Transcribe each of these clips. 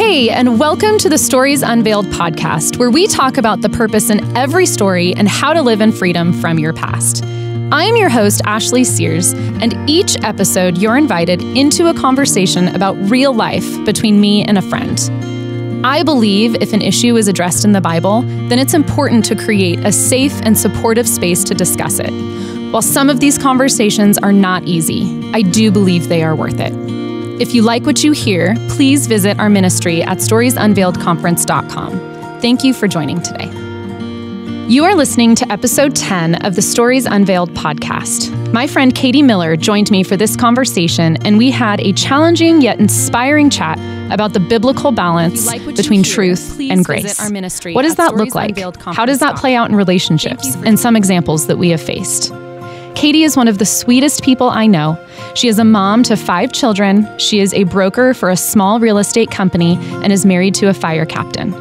Hey, and welcome to the Stories Unveiled podcast, where we talk about the purpose in every story and how to live in freedom from your past. I am your host, Ashley Sears, and each episode you're invited into a conversation about real life between me and a friend. I believe if an issue is addressed in the Bible, then it's important to create a safe and supportive space to discuss it. While some of these conversations are not easy, I do believe they are worth it. If you like what you hear, please visit our ministry at storiesunveiledconference.com. Thank you for joining today. You are listening to episode 10 of the Stories Unveiled podcast. My friend Katie Miller joined me for this conversation, and we had a challenging yet inspiring chat about the biblical balance between truth and grace. What does that look like? How does that play out in relationships? And some examples that we have faced. Katie is one of the sweetest people I know. She is a mom to 5 children. She is a broker for a small real estate company and is married to a fire captain.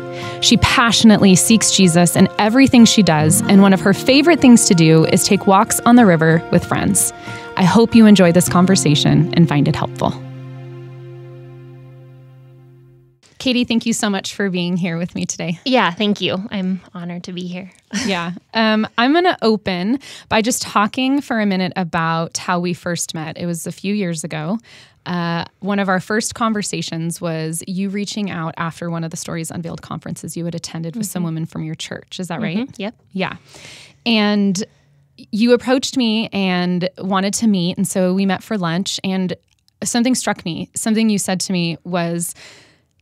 She passionately seeks Jesus in everything she does, and one of her favorite things to do is take walks on the river with friends. I hope you enjoy this conversation and find it helpful. Katie, thank you so much for being here with me today. Yeah, thank you. I'm honored to be here. Yeah. I'm going to open by just talking for a minute about how we first met. It was a few years ago. One of our first conversations was you reaching out after one of the Stories Unveiled conferences you had attended with some women from your church. Is that right? Yep. Yeah. And you approached me and wanted to meet. And so we met for lunch, and something struck me. Something you said to me was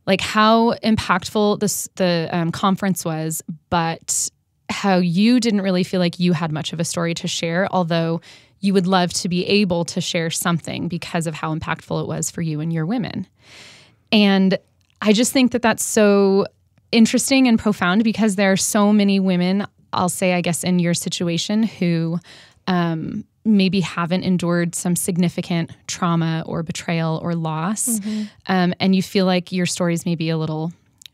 like how impactful the conference was, but how you didn't really feel like you had much of a story to share, although you would love to be able to share something because of how impactful it was for you and your women. And I just think that that's so interesting and profound because there are so many women, I'll say, I guess, in your situation who maybe haven't endured some significant trauma or betrayal or loss. And you feel like your stories may be a little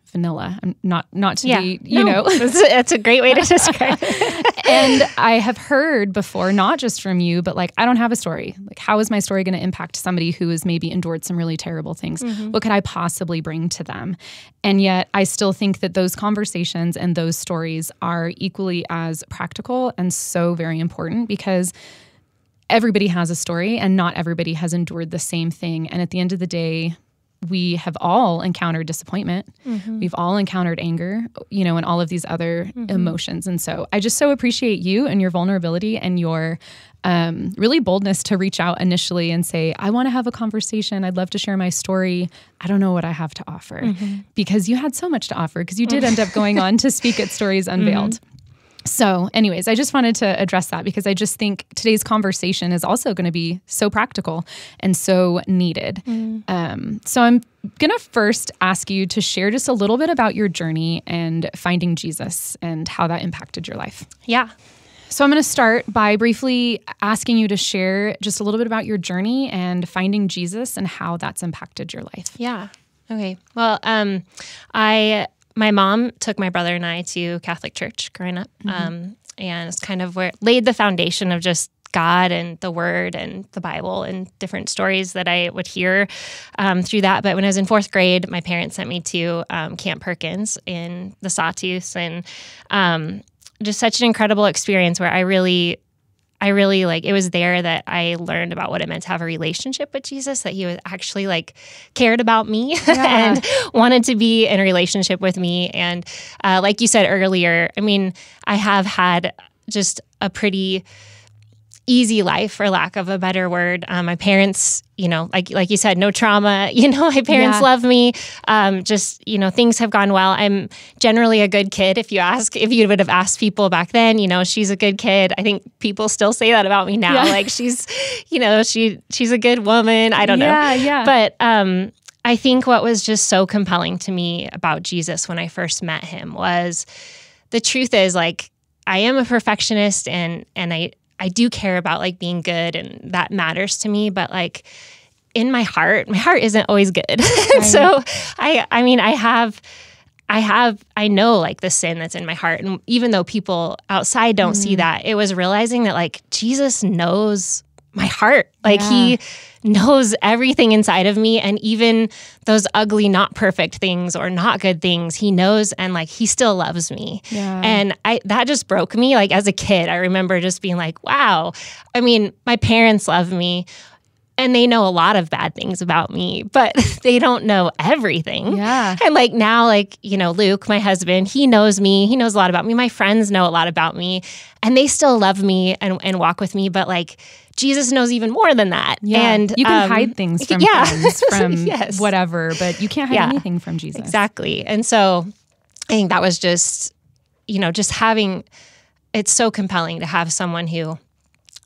vanilla. Not to be, you know. That's a great way to describe it. And I have heard before, not just from you, but like, I don't have a story. Like, how is my story going to impact somebody who has maybe endured some really terrible things? What could I possibly bring to them? And yet I still think that those conversations and those stories are equally as practical and so very important because everybody has a story and not everybody has endured the same thing. And at the end of the day, we have all encountered disappointment. We've all encountered anger, you know, and all of these other emotions. And so I just so appreciate you and your vulnerability and your really boldness to reach out initially and say, I want to have a conversation. I'd love to share my story. I don't know what I have to offer because you had so much to offer because you did end up going on to speak at Stories Unveiled. So anyways, I just wanted to address that because I just think today's conversation is also going to be so practical and so needed. So I'm going to first ask you to share just a little bit about your journey and finding Jesus and how that impacted your life. Yeah. So I'm going to start by briefly asking you to share just a little bit about your journey and finding Jesus and how that's impacted your life. Yeah. Okay. Well, my mom took my brother and I to Catholic church growing up, and it's kind of where it laid the foundation of just God and the Word and the Bible and different stories that I would hear through that. But when I was in 4th grade, my parents sent me to Camp Perkins in the Sawtooth, and just such an incredible experience where I really like, it was there that I learned about what it meant to have a relationship with Jesus, that he was actually like cared about me and wanted to be in a relationship with me. And like you said earlier, I mean, I have had just a pretty easy life, for lack of a better word. My parents, you know, like you said, no trauma, you know, my parents love me. Just, you know, things have gone well. I'm generally a good kid. If you would have asked people back then, you know, she's a good kid. I think people still say that about me now. Yeah. Like she's, you know, she's a good woman. I don't know. Yeah. But I think what was just so compelling to me about Jesus when I first met him was the truth is like, I am a perfectionist and I do care about like being good and that matters to me, but like in my heart isn't always good. Right. So I mean, I know like the sin that's in my heart. And even though people outside don't see that, it was realizing that like Jesus knows my heart. Like he knows everything inside of me, and even those ugly, not perfect things or not good things, he knows, and like he still loves me. Yeah. And that just broke me. Like as a kid, I remember just being like, wow. I mean, my parents love me and they know a lot of bad things about me, but they don't know everything. Yeah. And like now, like, you know, Luke, my husband, he knows me. He knows a lot about me. My friends know a lot about me, and they still love me and walk with me. But like Jesus knows even more than that. Yeah. And you can hide things from friends, from whatever, but you can't hide anything from Jesus. Exactly. And so I think that was just, you know, just having, it's so compelling to have someone who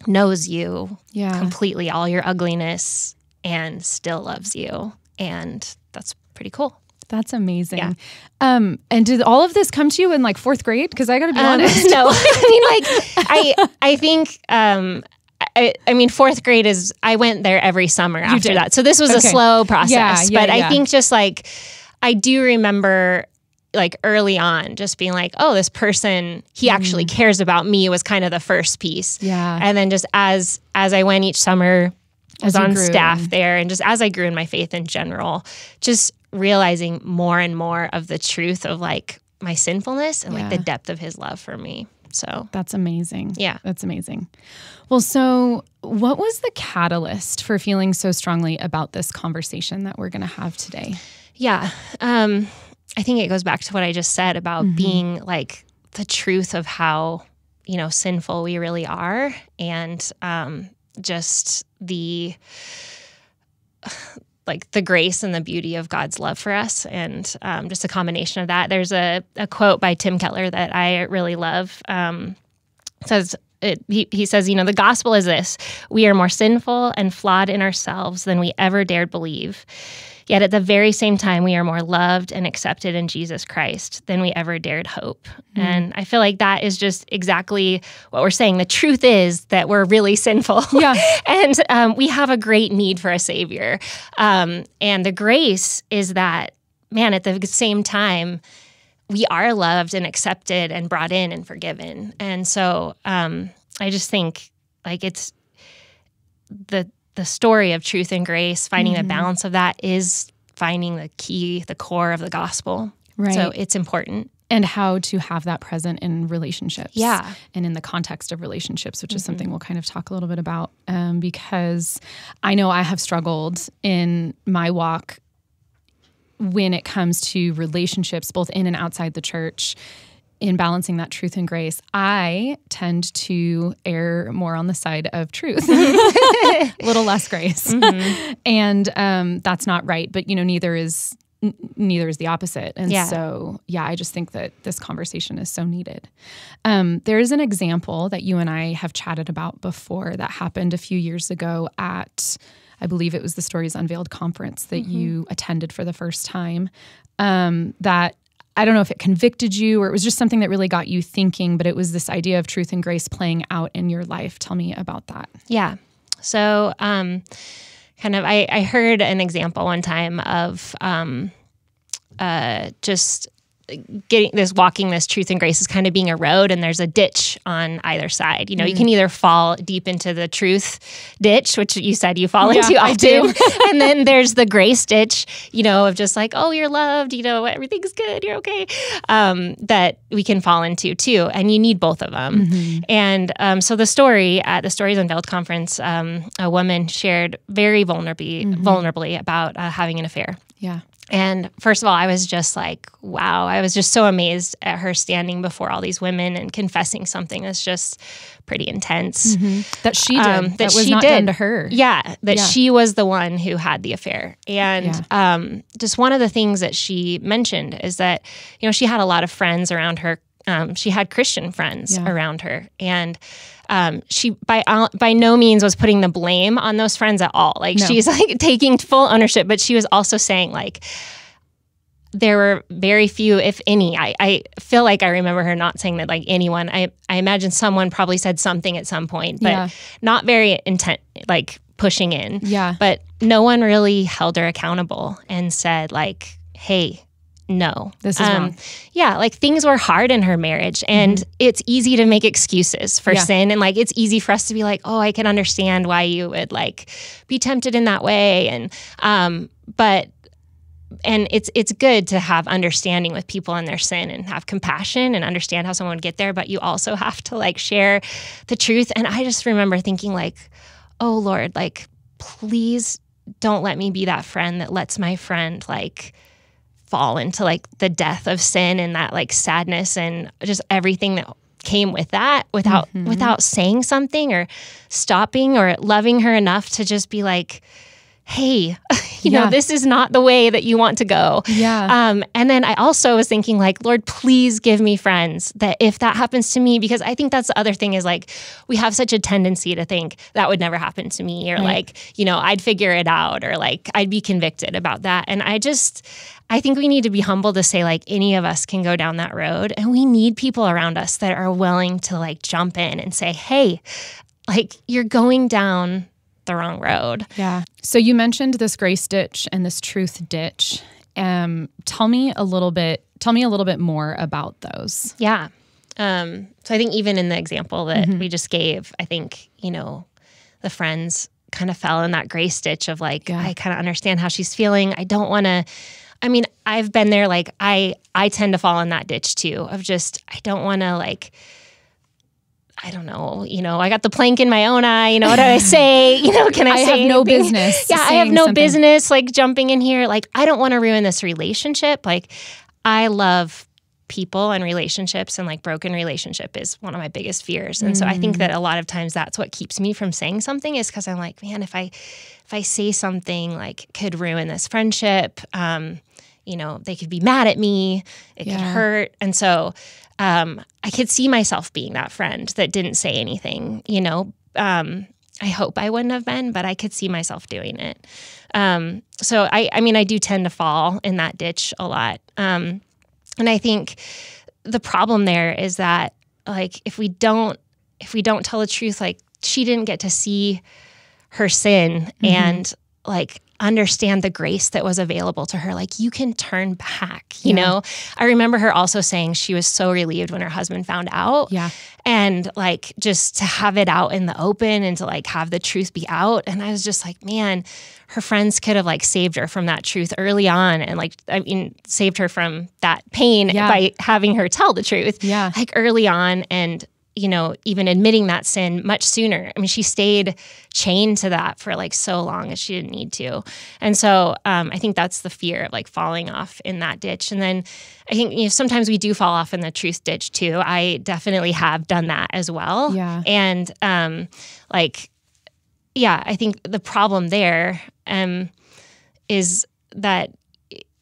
knows you completely, all your ugliness, and still loves you. And that's pretty cool. That's amazing. Yeah. And did all of this come to you in like 4th grade? Because I got to be honest. No, I mean, like, I think, I mean, 4th grade is, I went there every summer after that. So this was a slow process. But I think just like, I do remember like early on just being like, oh, this person, he actually cares about me, was kind of the first piece. Yeah. And then just as I went each summer, I was on staff there, and just as I grew in my faith in general, just realizing more and more of the truth of like my sinfulness and like the depth of his love for me. So that's amazing. Yeah. That's amazing. Well, so what was the catalyst for feeling so strongly about this conversation that we're going to have today? Yeah. I think it goes back to what I just said about being like the truth of how, you know, sinful we really are, and just the like the grace and the beauty of God's love for us, and just a combination of that. There's a quote by Tim Keller that I really love. He says, you know, the gospel is this: we are more sinful and flawed in ourselves than we ever dared believe. Yet at the very same time, we are more loved and accepted in Jesus Christ than we ever dared hope. And I feel like that is just exactly what we're saying. The truth is that we're really sinful. Yeah. And we have a great need for a Savior. And the grace is that, man, at the same time, we are loved and accepted and brought in and forgiven. And so I just think like it's the story of truth and grace, finding the balance of that is finding the key, the core of the gospel. Right. So it's important. And how to have that present in relationships. Yeah. And in the context of relationships, which is something we'll kind of talk a little bit about, because I know I have struggled in my walk when it comes to relationships, both in and outside the church, in balancing that truth and grace. I tend to err more on the side of truth, a little less grace. And that's not right, but you know, neither is the opposite. And so, I just think that this conversation is so needed. There is an example that you and I have chatted about before that happened a few years ago at, I believe it was the Stories Unveiled conference that you attended for the first time, that I don't know if it convicted you or it was just something that really got you thinking, but it was this idea of truth and grace playing out in your life. Tell me about that. Yeah. So I heard an example one time of just walking this truth and grace is kind of being a road, and there's a ditch on either side. You know, you can either fall deep into the truth ditch, which you said you fall into often. I do. And then there's the grace ditch, you know, of just like, oh, you're loved, you know, everything's good, you're okay, that we can fall into too. And you need both of them. And so the story at the Stories Unveiled conference, a woman shared very vulnerably about having an affair. Yeah. And first of all, I was just like, wow, I was just so amazed at her standing before all these women and confessing something that's just pretty intense. That she did. That was not done to her. Yeah, she was the one who had the affair. And just one of the things that she mentioned is that, you know, she had a lot of friends around her. She had Christian friends around her. And she by no means was putting the blame on those friends at all. Like she's like taking full ownership, but she was also saying like there were very few, if any. I feel like I remember her not saying that like anyone. I imagine someone probably said something at some point, but not very intent, like pushing in. Yeah. But no one really held her accountable and said like, hey, no, this is wrong. Yeah, like things were hard in her marriage, and it's easy to make excuses for sin, and like it's easy for us to be like, oh, I can understand why you would like be tempted in that way, and it's good to have understanding with people and their sin and have compassion and understand how someone would get there, but you also have to like share the truth. And I just remember thinking like, oh Lord, like please don't let me be that friend that lets my friend like fall into like the death of sin and that like sadness and just everything that came with that without saying something or stopping or loving her enough to just be like, hey, you know, this is not the way that you want to go. Yeah. And then I also was thinking like, Lord, please give me friends that if that happens to me, because I think that's the other thing is like, we have such a tendency to think that would never happen to me or like, you know, I'd figure it out or like I'd be convicted about that. And I think we need to be humble to say like any of us can go down that road, and we need people around us that are willing to like jump in and say, hey, like you're going down the wrong road. Yeah. So you mentioned this grace ditch and this truth ditch. Tell me a little bit more about those. Yeah. So I think even in the example that we just gave, I think, you know, the friends kind of fell in that grace ditch of like, I kind of understand how she's feeling. I don't want to, I mean, I've been there. Like I tend to fall in that ditch too of just, I don't want to like, I don't know, you know, I got the plank in my own eye, you know, what do I say? You know, can I say have no anything? business. Yeah, I have no business like jumping in here. Like, I don't want to ruin this relationship. Like, I love people and relationships, and like broken relationship is one of my biggest fears. And so I think that a lot of times that's what keeps me from saying something is because I'm like, man, if I say something like could ruin this friendship, you know, they could be mad at me, it could hurt. And so I could see myself being that friend that didn't say anything, you know. I hope I wouldn't have been, but I could see myself doing it. So I mean, I do tend to fall in that ditch a lot. And I think the problem there is that like, if we don't tell the truth, like she didn't get to see her sin and like understand the grace that was available to her. Like you can turn back, you know? I remember her also saying she was so relieved when her husband found out. Yeah. And like just to have it out in the open and to like have the truth be out. And I was just like, man, her friends could have like saved her from that truth early on and like, I mean, saved her from that pain by having her tell the truth like early on. And you know, even admitting that sin much sooner. I mean, she stayed chained to that for like so long as she didn't need to. And so I think that's the fear of like falling off in that ditch. And then I think, you know, sometimes we do fall off in the truth ditch too. I definitely have done that as well. Yeah. And I think the problem there is that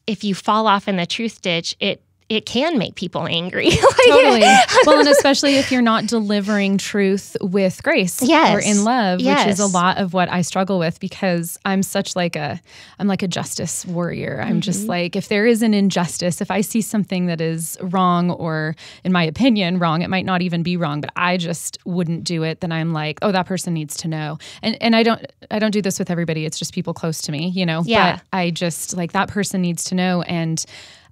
if you fall off in the truth ditch, it can make people angry. Totally. Well, and especially if you're not delivering truth with grace or in love, which is a lot of what I struggle with because I'm such like I'm like a justice warrior. I'm just like, if there is an injustice, if I see something that is wrong or in my opinion wrong, it might not even be wrong, but I just wouldn't do it, then I'm like, oh, that person needs to know. And I don't do this with everybody. It's just people close to me, you know, but I just like that person needs to know. And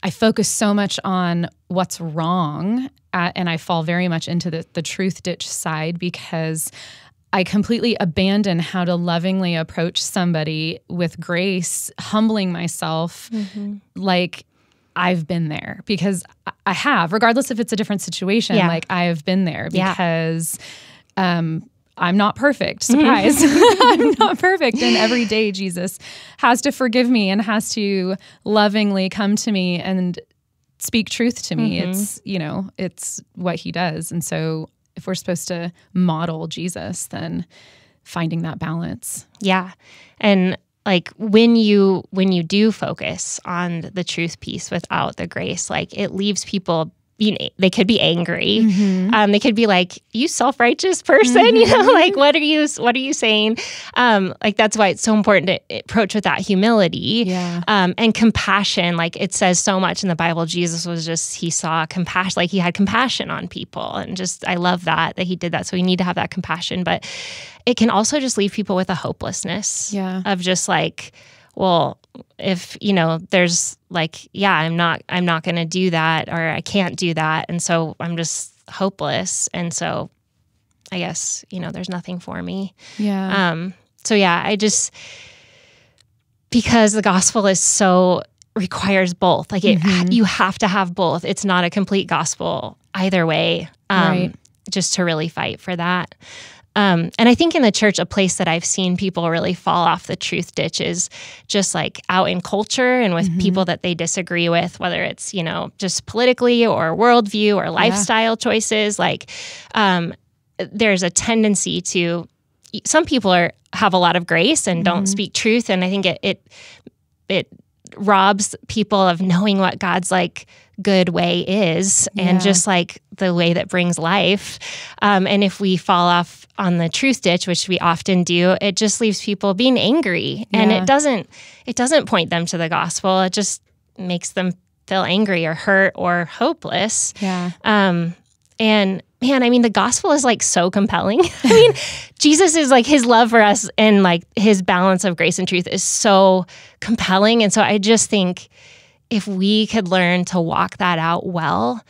I focus so much on what's wrong and I fall very much into the truth ditch side because I completely abandon how to lovingly approach somebody with grace, humbling myself like I've been there because I have, regardless if it's a different situation, like I have been there because I'm not perfect. Surprise. I'm not perfect. And every day Jesus has to forgive me and has to lovingly come to me and speak truth to me. It's, you know, it's what he does. And so if we're supposed to model Jesus, then finding that balance. Yeah. And like when you do focus on the truth piece without the grace, like it leaves people, you know, they could be angry. They could be like, you self-righteous person, you know, like, what are you saying? Like, that's why it's so important to approach with that humility and compassion. Like it says so much in the Bible, Jesus was just, he saw compassion, like he had compassion on people. And just, I love that he did that. So we need to have that compassion, but it can also just leave people with a hopelessness of just like, well, if, there's like, I'm not going to do that, or I can't do that. And so I'm just hopeless. And so I guess, there's nothing for me. Yeah. I just, because the gospel requires both. Like you have to have both. It's not a complete gospel either way. Right. Just to really fight for that. And I think in the church, a place that I've seen people really fall off the truth ditch is just like out in culture and with people that they disagree with, whether it's, just politically or worldview or lifestyle choices. Like there's a tendency to, some people have a lot of grace and don't speak truth. And I think it robs people of knowing what God's like good way is and just like the way that brings life. And if we fall off on the truth ditch, which we often do, it just leaves people being angry. And it doesn't point them to the gospel. It just makes them feel angry or hurt or hopeless. Yeah. And man, I mean, the gospel is like so compelling. I mean, Jesus is like, his love for us and like his balance of grace and truth is so compelling. And so I just think if we could learn to walk that out well,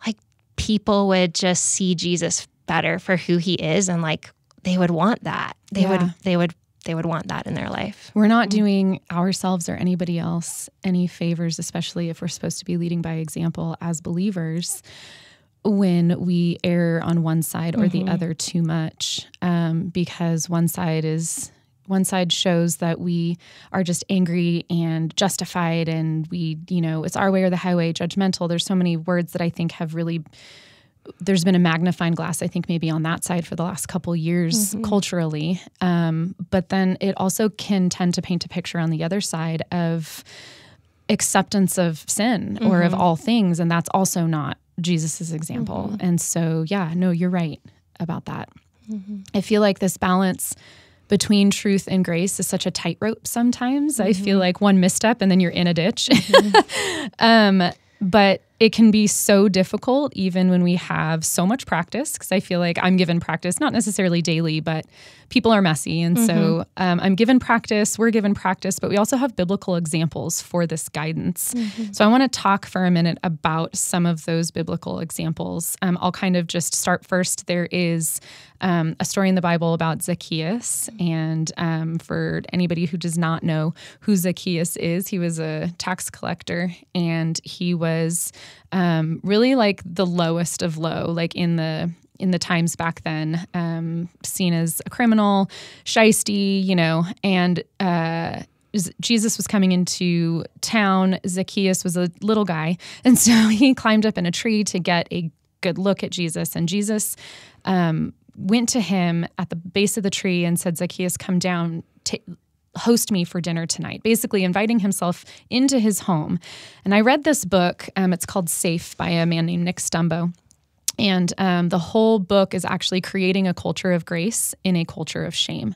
like people would just see Jesus better for who he is. And like, they would want that. They would want that in their life. We're not doing ourselves or anybody else any favors, especially if we're supposed to be leading by example as believers, when we err on one side or the other too much, because one side shows that we are just angry and justified, and we, it's our way or the highway, judgmental. There's so many words that I think have really, there's been a magnifying glass, I think maybe on that side for the last couple years culturally. But then it also can tend to paint a picture on the other side of acceptance of sin or of all things. And that's also not Jesus's example. And so, you're right about that. I feel like this balance between truth and grace is such a tightrope sometimes. I feel like one misstep and then you're in a ditch. But it can be so difficult even when we have so much practice, because I feel like I'm given practice, not necessarily daily, but people are messy. And so I'm given practice, we're given practice, but we also have biblical examples for this guidance. So I want to talk for a minute about some of those biblical examples. I'll kind of just start first. There is a story in the Bible about Zacchaeus. And for anybody who does not know who Zacchaeus is, he was a tax collector, and he was really like the lowest of low, like in the times back then, seen as a criminal, shiesty, and Jesus was coming into town. Zacchaeus was a little guy, and so he climbed up in a tree to get a good look at Jesus, and Jesus went to him at the base of the tree and said, "Zacchaeus, come down, host me for dinner tonight," basically inviting himself into his home. And I read this book. It's called Safe by a man named Nick Stumbo. And the whole book is actually creating a culture of grace in a culture of shame.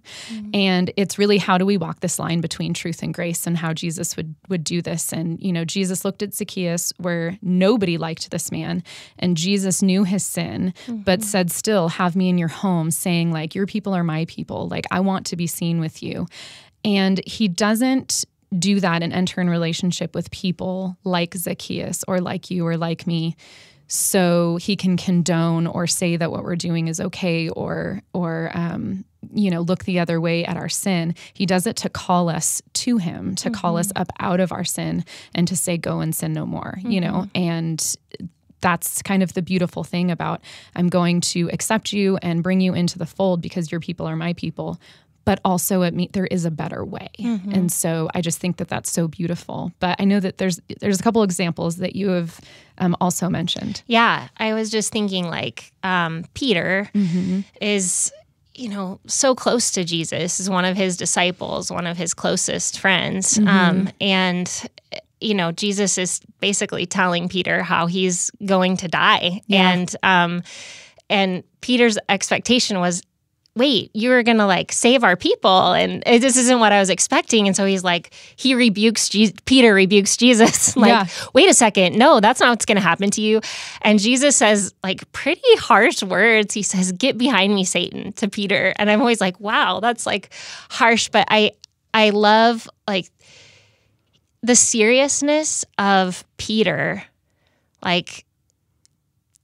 And it's really, how do we walk this line between truth and grace, and how Jesus would do this. And, Jesus looked at Zacchaeus where nobody liked this man, and Jesus knew his sin, but said, still, have me in your home, saying like, your people are my people. Like, I want to be seen with you. And he doesn't do that and enter in relationship with people like Zacchaeus or like you or like me, so he can condone or say that what we're doing is okay, or look the other way at our sin. He does it to call us to him, to call us up out of our sin, and to say, go and sin no more, and that's kind of the beautiful thing about, I'm going to accept you and bring you into the fold because your people are my people. But also there is a better way. And so I just think that that's so beautiful. But I know that there's a couple examples that you have also mentioned. Yeah, I was just thinking like Peter is, so close to Jesus, is one of his disciples, one of his closest friends. And Jesus is basically telling Peter how he's going to die. Yeah. And Peter's expectation was, wait, you were going to like save our people, and this isn't what I was expecting. And so he's like, Peter rebukes Jesus. Like, wait a second. No, that's not what's going to happen to you. And Jesus says like pretty harsh words. He says, "Get behind me, Satan," to Peter. And I'm always like, wow, that's like harsh. But I love like the seriousness of Peter, like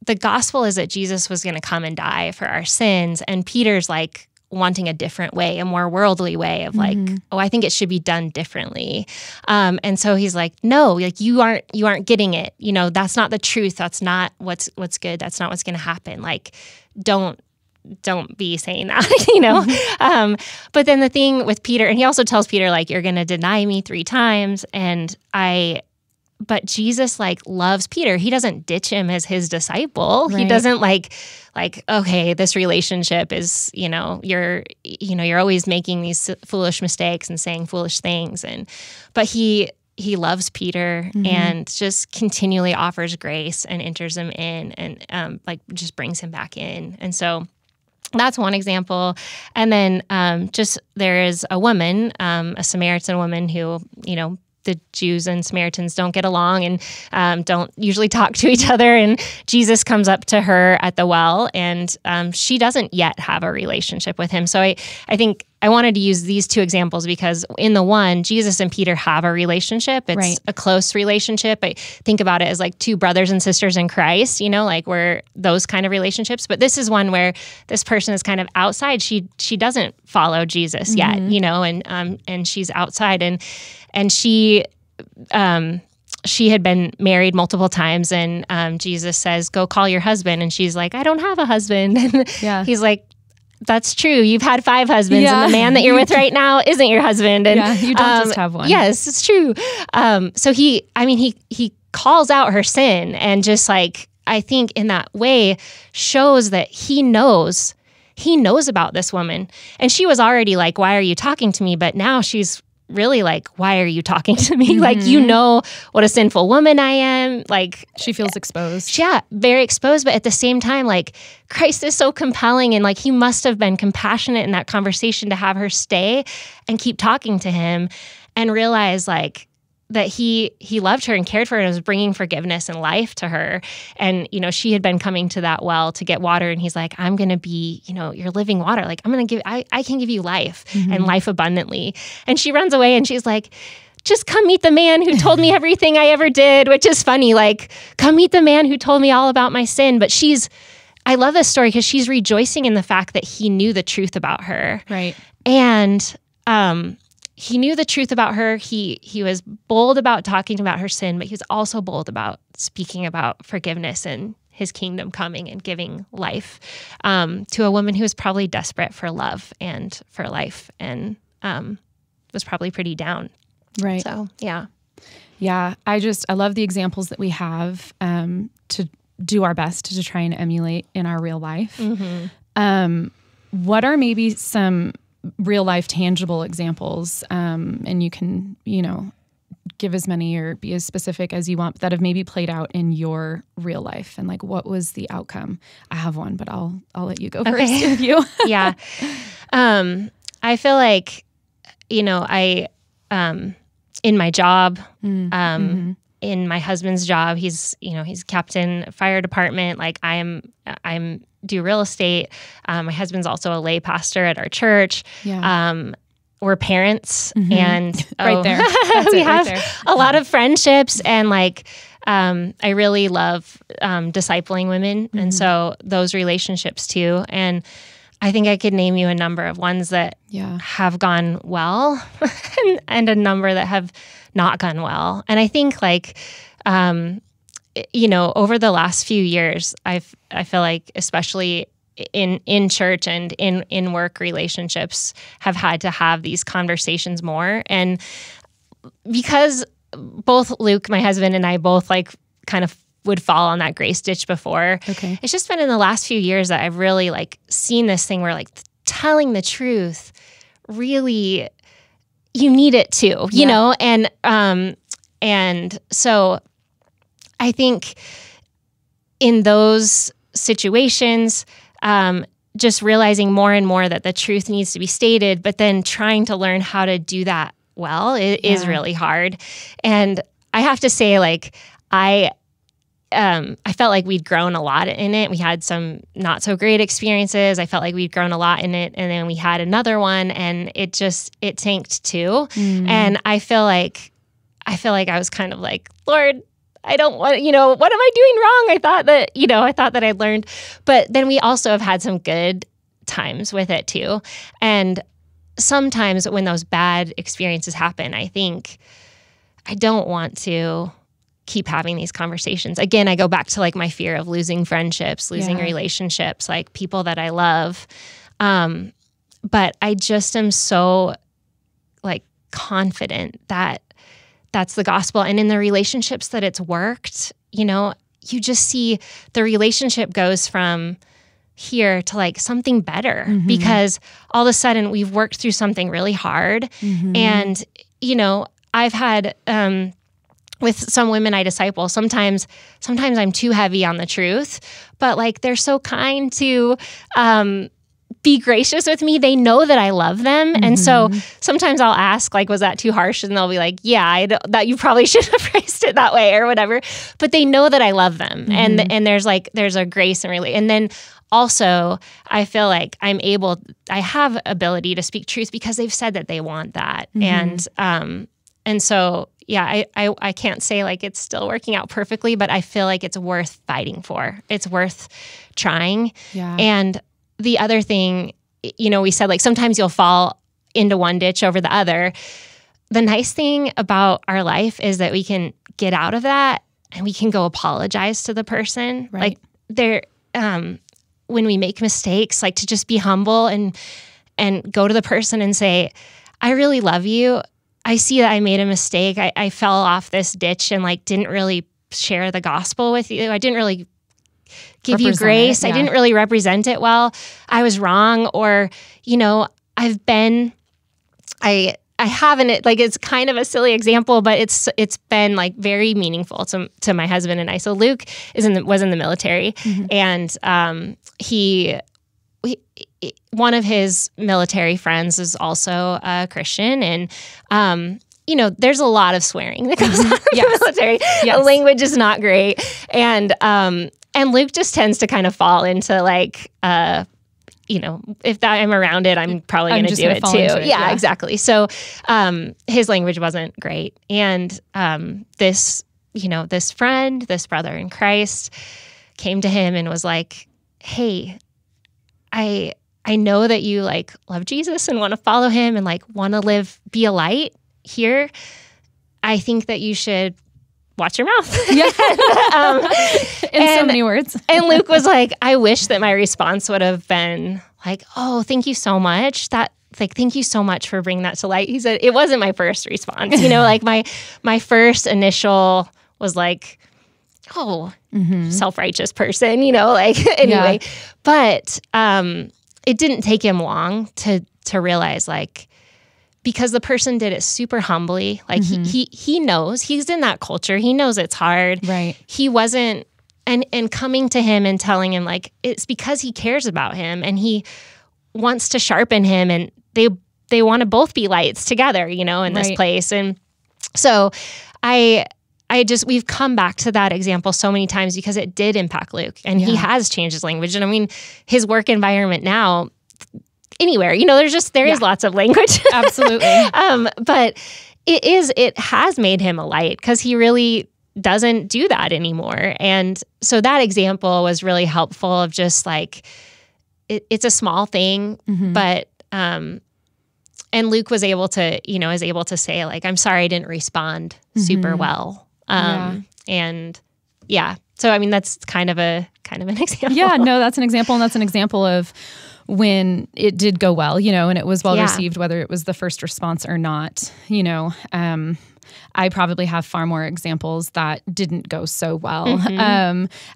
the gospel is that Jesus was going to come and die for our sins. And Peter's like wanting a different way, a more worldly way of like, oh, I think it should be done differently. And so he's like, no, like you aren't getting it. You know, that's not the truth. That's not what's good. That's not what's going to happen. Like, don't be saying that, you know? But then the thing with Peter, and he also tells Peter, like, you're going to deny me 3 times. But Jesus like loves Peter. He doesn't ditch him as his disciple. Right. He doesn't like, okay, this relationship is, you're always making these foolish mistakes and saying foolish things. But he loves Peter and just continually offers grace and enters him in and just brings him back in. And so that's one example. And then there is a woman, a Samaritan woman who, the Jews and Samaritans don't get along and don't usually talk to each other. And Jesus comes up to her at the well, and she doesn't yet have a relationship with him. So I think I wanted to use these 2 examples because in the one, Jesus and Peter have a relationship. It's a close relationship. I think about it as like 2 brothers and sisters in Christ, like we're those kind of relationships. But this is one where this person is kind of outside. She doesn't follow Jesus yet, and she's outside and she had been married multiple times, and Jesus says, go call your husband. And she's like, I don't have a husband. And he's like, that's true. You've had 5 husbands, and the man that you're with right now isn't your husband. And you don't just have one. Yes, it's true. So he calls out her sin, and just like, I think in that way shows that he knows about this woman. And she was already like, why are you talking to me? But now she's really like, why are you talking to me? Like, what a sinful woman I am. Like, she feels exposed. Yeah, very exposed. But at the same time, like, Christ is so compelling, and like, he must have been compassionate in that conversation to have her stay and keep talking to him and realize like that he loved her and cared for her and was bringing forgiveness and life to her. And, she had been coming to that well to get water, and he's like, I'm going to be, your living water. Like, I can give you life and life abundantly. And she runs away, and she's like, just come meet the man who told me everything I ever did, which is funny. Like, come meet the man who told me all about my sin. But I love this story because she's rejoicing in the fact that he knew the truth about her. Right. And, he knew the truth about her. He was bold about talking about her sin, but he was also bold about speaking about forgiveness and his kingdom coming and giving life to a woman who was probably desperate for love and for life, and was probably pretty down. Right. So, yeah. Yeah. I love the examples that we have to do our best to try and emulate in our real life. What are maybe some real life tangible examples, and you can, give as many or be as specific as you want, that have maybe played out in your real life, and like, what was the outcome? I have one, but I'll let you go first if you. Yeah. I feel like, I, in my job, in my husband's job, he's captain fire department. Like, I'm do real estate. My husband's also a lay pastor at our church. Yeah. We're parents, and right there. We have a lot of friendships, and like, I really love discipling women, and so those relationships too. And I think I could name you a number of ones that have gone well, and a number that have not gone well. And I think like, over the last few years, I feel like, especially in church and in work relationships, have had to have these conversations more. And because both Luke, my husband, and I both like kind of would fall on that grace ditch before. Okay. It's just been in the last few years that I've really like seen this thing where like telling the truth, really, you need it too, you know? And so I think in those situations, just realizing more and more that the truth needs to be stated, but then trying to learn how to do that well is really hard. And I have to say, like, I felt like we'd grown a lot in it. We had some not so great experiences. I felt like we'd grown a lot in it. And then we had another one, and it tanked too. And I feel like I feel like I was kind of like, Lord, I don't want, what am I doing wrong? I thought that I'd learned. But then we also have had some good times with it too. And sometimes when those bad experiences happen, I think I don't want to keep having these conversations. Again, I go back to like my fear of losing friendships, losing relationships, like people that I love. But I just am so like confident that that's the gospel. And in the relationships that it's worked, you just see the relationship goes from here to like something better because all of a sudden we've worked through something really hard. And, I've had, with some women I disciple, sometimes I'm too heavy on the truth, but like they're so kind to be gracious with me. They know that I love them. And so sometimes I'll ask, like, was that too harsh? And they'll be like, yeah, that you probably should have phrased it that way or whatever. But they know that I love them. And there's a grace and really, and then also I feel like I have ability to speak truth because they've said that they want that. And so, yeah, I can't say like it's still working out perfectly, but I feel like it's worth fighting for. It's worth trying. Yeah. And the other thing, we said like sometimes you'll fall into one ditch over the other. The nice thing about our life is that we can get out of that and we can go apologize to the person. Right. Like when we make mistakes, like to just be humble and go to the person and say, I really love you. I see that I made a mistake. I fell off this ditch and like didn't really share the gospel with you. I didn't really give you grace. I didn't really represent it well. I was wrong. Or, I haven't, like, it's kind of a silly example, but it's been like very meaningful to my husband and I. So Luke was in the military and one of his military friends is also a Christian, and there's a lot of swearing that goes on in the military. Yes. Language is not great, and Luke just tends to kind of fall into like, if I'm around it, I'm probably going to do it too. Yeah, exactly. So his language wasn't great, and this friend, this brother in Christ, came to him and was like, "Hey, I know that you like love Jesus and want to follow him and like want to be a light here. I think that you should watch your mouth." Yeah. In so many words. And Luke was like, I wish that my response would have been like, "Oh, thank you so much. Thank you so much for bringing that to light." He said, it wasn't my first response. Like my first initial was like, "Oh, self-righteous person," anyway. Yeah. But it didn't take him long to realize, like, because the person did it super humbly. Like he knows, he's in that culture. He knows it's hard. Right. He wasn't, and coming to him and telling him, like, it's because he cares about him and he wants to sharpen him, and they want to both be lights together, in this place. And so we've come back to that example so many times because it did impact Luke, and he has changed his language. And I mean, his work environment now, anywhere, there is lots of language. Absolutely. But it has made him a light because he really doesn't do that anymore. And so that example was really helpful of just like, it's a small thing, but, and Luke was able to, say like, I'm sorry I didn't respond super well. And yeah, so I mean, that's kind of an example. Yeah, no, that's an example. And that's an example of when it did go well, and it was well received, whether it was the first response or not, I probably have far more examples that didn't go so well.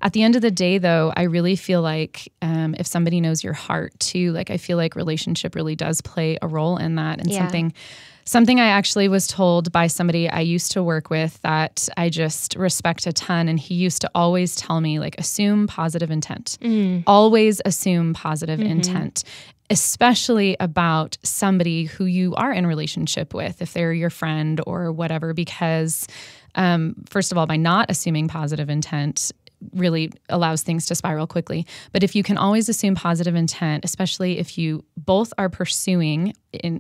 At the end of the day, though, I really feel like if somebody knows your heart too, like I feel like relationship really does play a role in that. And something I actually was told by somebody I used to work with that I just respect a ton. And he used to always tell me, like, assume positive intent. Always assume positive intent, especially about somebody who you are in relationship with, if they're your friend or whatever, because first of all, by not assuming positive intent, really allows things to spiral quickly. But if you can always assume positive intent, especially if you both are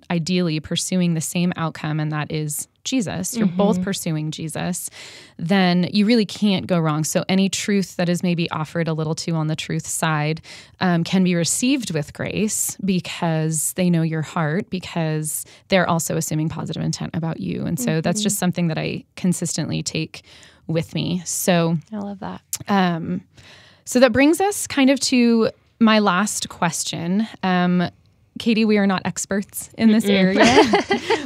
ideally pursuing the same outcome, and that is Jesus, you're both pursuing Jesus, then you really can't go wrong. So any truth that is maybe offered a little too on the truth side can be received with grace because they know your heart, because they're also assuming positive intent about you. And so that's just something that I consistently take with me. So I love that. So that brings us kind of to my last question. Katie, we are not experts in this area.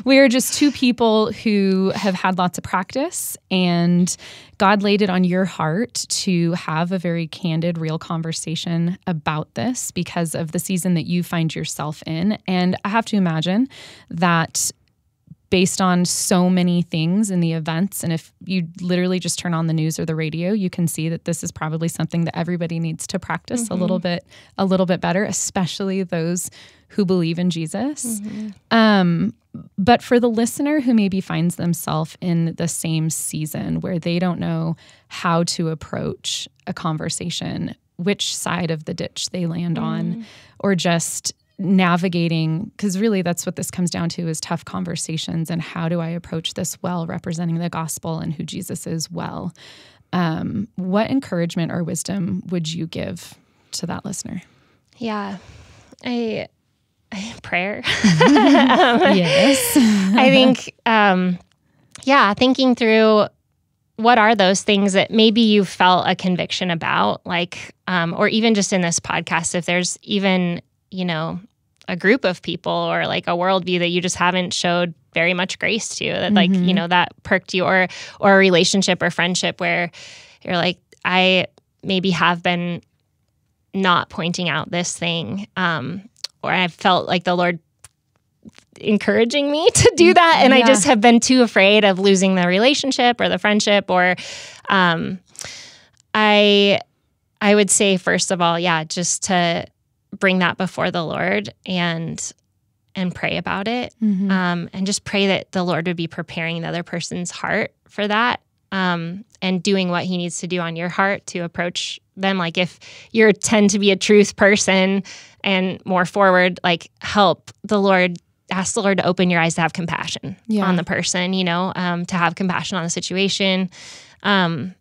We are just two people who have had lots of practice, and God laid it on your heart to have a very candid, real conversation about this because of the season that you find yourself in. And I have to imagine that based on so many things in the events, and if you literally just turn on the news or the radio, you can see that this is probably something that everybody needs to practice a little bit better, especially those who believe in Jesus. But for the listener who maybe finds themselves in the same season where they don't know how to approach a conversation, which side of the ditch they land on, or just navigating, because really that's what this comes down to, is tough conversations and how do I approach this well, representing the gospel and who Jesus is well. What encouragement or wisdom would you give to that listener? Yeah, prayer. Yes. I think, thinking through what are those things that maybe you felt a conviction about, like, or even just in this podcast, if there's even, a group of people or like a worldview that you just haven't showed very much grace to, that like, that perked you, or a relationship or friendship where you're like, I maybe have been not pointing out this thing, or I felt like the Lord encouraging me to do that. And I just have been too afraid of losing the relationship or the friendship, or I would say, first of all, just to bring that before the Lord and pray about it. And just pray that the Lord would be preparing the other person's heart for that, and doing what he needs to do on your heart to approach them. Like if you tend to be a truth person and more forward, like ask the Lord to open your eyes to have compassion on the person, to have compassion on the situation, and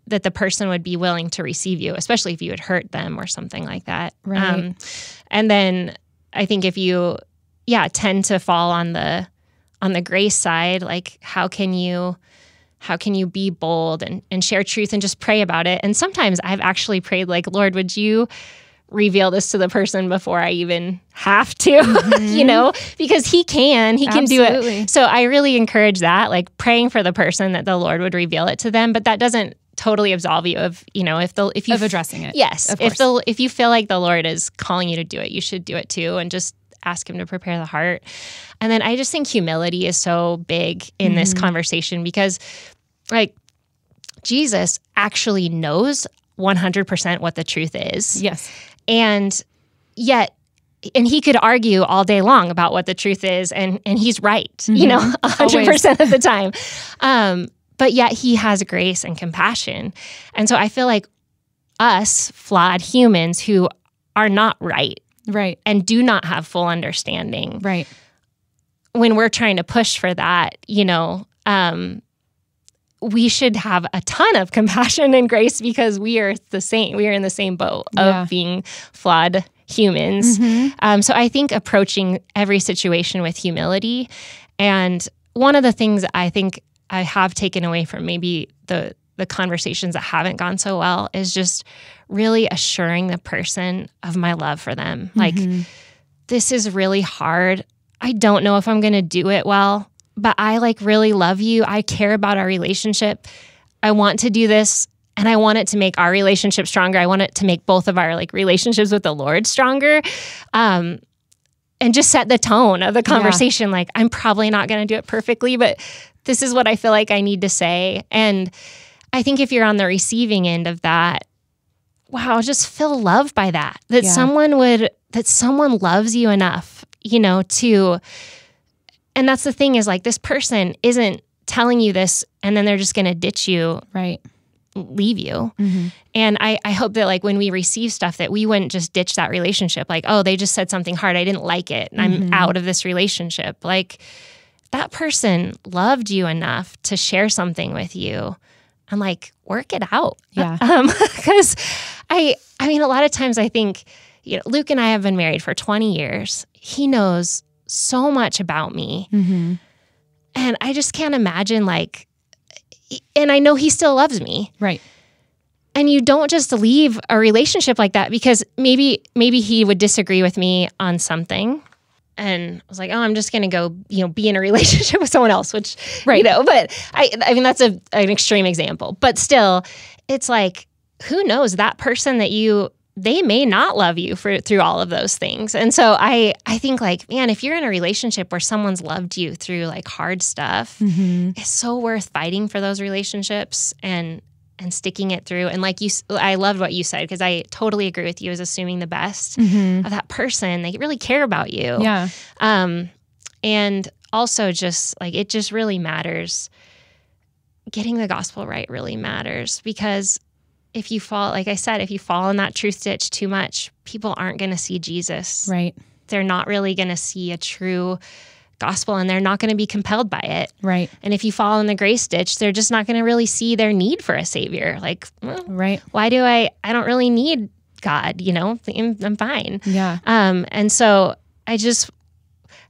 that the person would be willing to receive you, especially if you had hurt them or something like that. Right. And then I think if you, tend to fall on the grace side, like how can you be bold and share truth and just pray about it? And sometimes I've actually prayed like, Lord, would you reveal this to the person before I even have to, because he can do it. So I really encourage that, like praying for the person that the Lord would reveal it to them, but that doesn't totally absolve you of, if you addressing it. Yes. If you feel like the Lord is calling you to do it, you should do it too. And just ask him to prepare the heart. And then I just think humility is so big in this conversation, because like Jesus actually knows 100% what the truth is. Yes. And he could argue all day long about what the truth is, and he's right, 100% of the time. But yet he has grace and compassion. And so I feel like us flawed humans who are not right, and do not have full understanding, when we're trying to push for that, we should have a ton of compassion and grace, because we are the same. We are in the same boat of being flawed humans. So I think approaching every situation with humility. And one of the things I think I have taken away from maybe the conversations that haven't gone so well is just really assuring the person of my love for them. Like, this is really hard. I don't know if I'm going to do it well, but I like really love you. I care about our relationship. I want to do this, and I want it to make our relationship stronger. I want it to make both of our like relationships with the Lord stronger. And just set the tone of the conversation. Like, I'm probably not going to do it perfectly, but this is what I feel like I need to say. And I think if you're on the receiving end of that, wow, just feel loved by that. That someone loves you enough, to, and that's the thing is like, this person isn't telling you this and then they're just going to ditch you. Right. leave you. And I hope that like when we receive stuff that we wouldn't just ditch that relationship. Like, oh, they just said something hard. I didn't like it. And I'm out of this relationship. Like that person loved you enough to share something with you and like work it out. Yeah. Because I mean, a lot of times I think, you know, Luke and I have been married for 20 years. He knows so much about me. And I just can't imagine like, and I know he still loves me. Right. And you don't just leave a relationship like that because maybe he would disagree with me on something. And I was like, oh, I'm just going to go, you know, be in a relationship with someone else, which, you know, but I mean, that's an extreme example. But still, it's like, who knows, that person that they may not love you through all of those things. And so I think like, man, if you're in a relationship where someone's loved you through like hard stuff, it's so worth fighting for those relationships and sticking it through. And like I loved what you said, because I totally agree with you, as assuming the best of that person. They really care about you. Yeah. And also just like, it just really matters. Getting the gospel right really matters, because if you fall, like I said, if you fall in that truth ditch too much, people aren't going to see Jesus. Right. They're not really going to see a true gospel, and they're not going to be compelled by it. Right. And if you fall in the grace ditch, they're just not going to really see their need for a savior. Like, well, why do I don't really need God, you know, I'm fine. Yeah. And so I just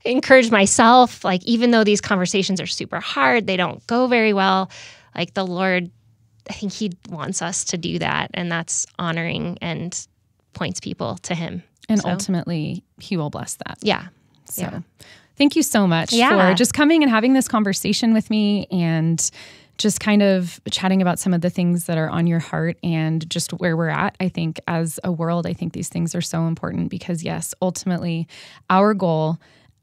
encourage myself, like, even though these conversations are super hard, they don't go very well, like the Lord, I think he wants us to do that. And that's honoring and points people to him. And ultimately, he will bless that. Yeah. So thank you so much for just coming and having this conversation with me, and just kind of chatting about some of the things that are on your heart and just where we're at. I think as a world, I think these things are so important because, yes, ultimately, our goal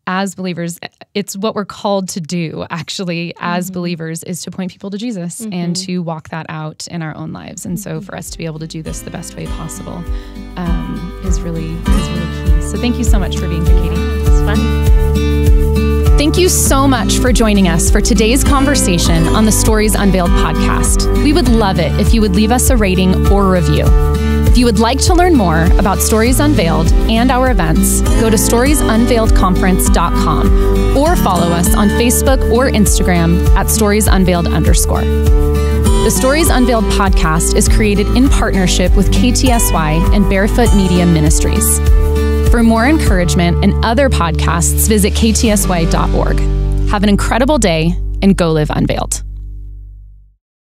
as believers, it's what we're called to do, actually, as believers, is to point people to Jesus and to walk that out in our own lives. And so for us to be able to do this the best way possible is really key. So thank you so much for being here, Katie. It's fun. Thank you so much for joining us for today's conversation on the Stories Unveiled podcast. We would love it if you would leave us a rating or a review. If you would like to learn more about Stories Unveiled and our events, go to storiesunveiledconference.com or follow us on Facebook or Instagram at storiesunveiled_. The Stories Unveiled podcast is created in partnership with KTSY and Barefoot Media Ministries. For more encouragement and other podcasts, visit ktsy.org. Have an incredible day and go live unveiled.